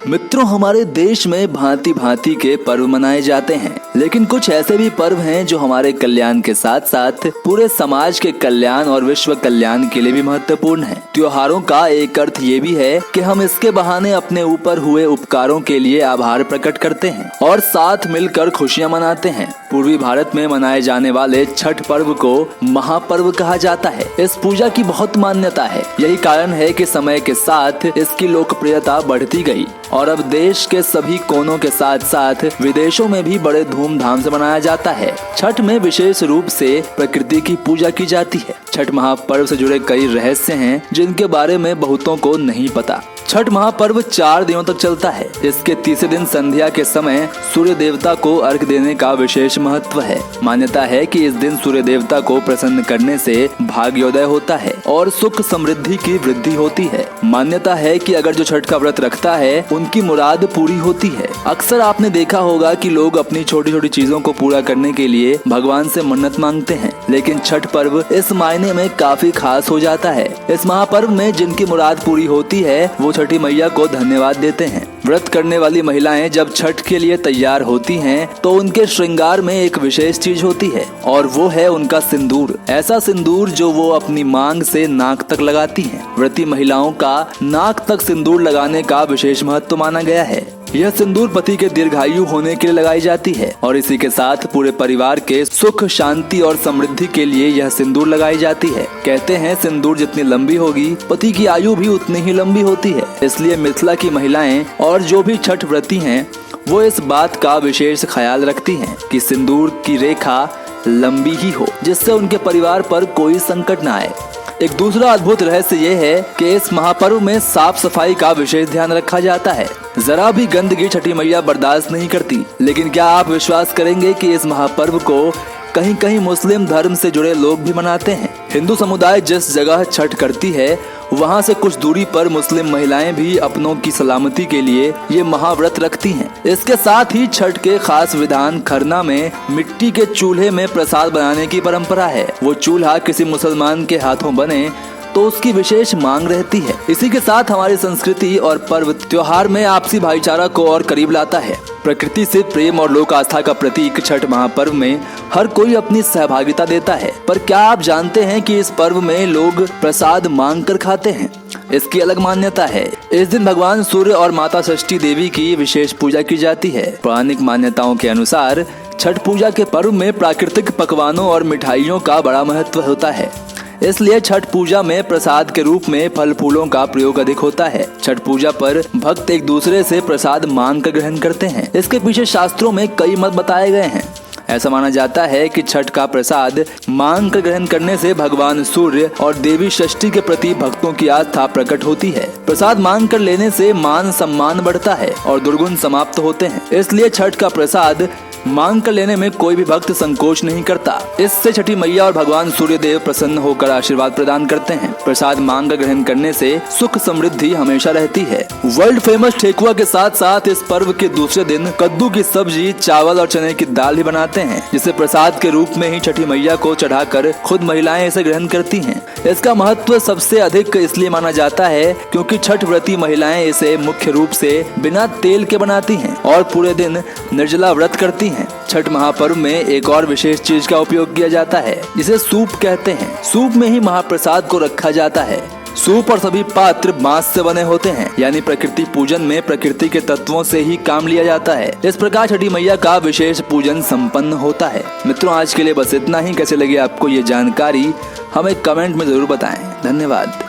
मित्रों, हमारे देश में भांति भांति के पर्व मनाए जाते हैं, लेकिन कुछ ऐसे भी पर्व हैं जो हमारे कल्याण के साथ साथ पूरे समाज के कल्याण और विश्व कल्याण के लिए भी महत्वपूर्ण हैं। त्योहारों का एक अर्थ ये भी है कि हम इसके बहाने अपने ऊपर हुए उपकारों के लिए आभार प्रकट करते हैं और साथ मिलकर खुशियां मनाते हैं। पूर्वी भारत में मनाए जाने वाले छठ पर्व को महापर्व कहा जाता है। इस पूजा की बहुत मान्यता है। यही कारण है कि समय के साथ इसकी लोकप्रियता बढ़ती गई और अब देश के सभी कोनों के साथ साथ विदेशों में भी बड़े धूमधाम से मनाया जाता है। छठ में विशेष रूप से प्रकृति की पूजा की जाती है। छठ महापर्व से जुड़े कई रहस्य हैं जिनके बारे में बहुतों को नहीं पता। छठ महापर्व 4 दिनों तक चलता है। इसके तीसरे दिन संध्या के समय सूर्य देवता को अर्घ देने का विशेष महत्व है। मान्यता है कि इस दिन सूर्य देवता को प्रसन्न करने से भाग्योदय होता है और सुख समृद्धि की वृद्धि होती है। मान्यता है कि अगर जो छठ का व्रत रखता है उनकी मुराद पूरी होती है। अक्सर आपने देखा होगा कि लोग अपनी छोटी छोटी चीजों को पूरा करने के लिए भगवान से मन्नत मांगते हैं, लेकिन छठ पर्व इस मायने में काफी खास हो जाता है। इस महापर्व में जिनकी मुराद पूरी होती है वो छठी मैया को धन्यवाद देते हैं। व्रत करने वाली महिलाएं जब छठ के लिए तैयार होती हैं तो उनके श्रृंगार में एक विशेष चीज होती है और वो है उनका सिंदूर। ऐसा सिंदूर जो वो अपनी मांग से नाक तक लगाती हैं। व्रती महिलाओं का नाक तक सिंदूर लगाने का विशेष महत्व माना गया है। यह सिंदूर पति के दीर्घायु होने के लिए लगाई जाती है और इसी के साथ पूरे परिवार के सुख, शांति और समृद्धि के लिए यह सिंदूर लगाई जाती है। कहते हैं सिंदूर जितनी लंबी होगी पति की आयु भी उतनी ही लंबी होती है। इसलिए मिथिला की महिलाएं और जो भी छठ व्रती हैं वो इस बात का विशेष ख्याल रखती हैं कि सिंदूर की रेखा लंबी ही हो, जिससे उनके परिवार पर कोई संकट न आए। एक दूसरा अद्भुत रहस्य ये है कि इस महापर्व में साफ सफाई का विशेष ध्यान रखा जाता है। जरा भी गंदगी छठी मैया बर्दाश्त नहीं करती। लेकिन क्या आप विश्वास करेंगे कि इस महापर्व को कहीं कहीं मुस्लिम धर्म से जुड़े लोग भी मनाते हैं। हिंदू समुदाय जिस जगह छठ करती है वहां से कुछ दूरी पर मुस्लिम महिलाएं भी अपनों की सलामती के लिए ये महाव्रत रखती हैं। इसके साथ ही छठ के खास विधान खरना में मिट्टी के चूल्हे में प्रसाद बनाने की परंपरा है। वो चूल्हा किसी मुसलमान के हाथों बने तो उसकी विशेष मांग रहती है। इसी के साथ हमारी संस्कृति और पर्व त्योहार में आपसी भाईचारा को और करीब लाता है। प्रकृति से प्रेम और लोक आस्था का प्रतीक छठ महापर्व में हर कोई अपनी सहभागिता देता है। पर क्या आप जानते हैं कि इस पर्व में लोग प्रसाद मांग कर खाते हैं? इसकी अलग मान्यता है। इस दिन भगवान सूर्य और माता षष्ठी देवी की विशेष पूजा की जाती है। पौराणिक मान्यताओं के अनुसार छठ पूजा के पर्व में प्राकृतिक पकवानों और मिठाइयों का बड़ा महत्व होता है। इसलिए छठ पूजा में प्रसाद के रूप में फल फूलों का प्रयोग अधिक होता है। छठ पूजा पर भक्त एक दूसरे से प्रसाद मांग कर ग्रहण करते हैं। इसके पीछे शास्त्रों में कई मत बताए गए हैं। ऐसा माना जाता है कि छठ का प्रसाद मांग कर ग्रहण करने से भगवान सूर्य और देवी षष्ठी के प्रति भक्तों की आस्था प्रकट होती है। प्रसाद मांग कर लेने से मान सम्मान बढ़ता है और दुर्गुण समाप्त होते हैं। इसलिए छठ का प्रसाद मांग कर लेने में कोई भी भक्त संकोच नहीं करता। इससे छठी मैया और भगवान सूर्य देव प्रसन्न होकर आशीर्वाद प्रदान करते हैं। प्रसाद मांग कर ग्रहण करने से सुख समृद्धि हमेशा रहती है। वर्ल्ड फेमस ठेकुआ के साथ साथ इस पर्व के दूसरे दिन कद्दू की सब्जी, चावल और चने की दाल भी बनाते हैं, जिसे प्रसाद के रूप में ही छठी मैया को चढ़ाकर खुद महिलाएं इसे ग्रहण करती हैं। इसका महत्व सबसे अधिक इसलिए माना जाता है क्योंकि छठ व्रती महिलाएं इसे मुख्य रूप से बिना तेल के बनाती हैं और पूरे दिन निर्जला व्रत करती हैं। छठ महापर्व में एक और विशेष चीज का उपयोग किया जाता है जिसे सूप कहते हैं। सूप में ही महाप्रसाद को रखा जाता है। सूप और सभी पात्र बांस से बने होते हैं, यानी प्रकृति पूजन में प्रकृति के तत्वों से ही काम लिया जाता है। इस प्रकार छठी मैया का विशेष पूजन संपन्न होता है। मित्रों, आज के लिए बस इतना ही। कैसे लगे आपको ये जानकारी हमें कमेंट में जरूर बताएं। धन्यवाद।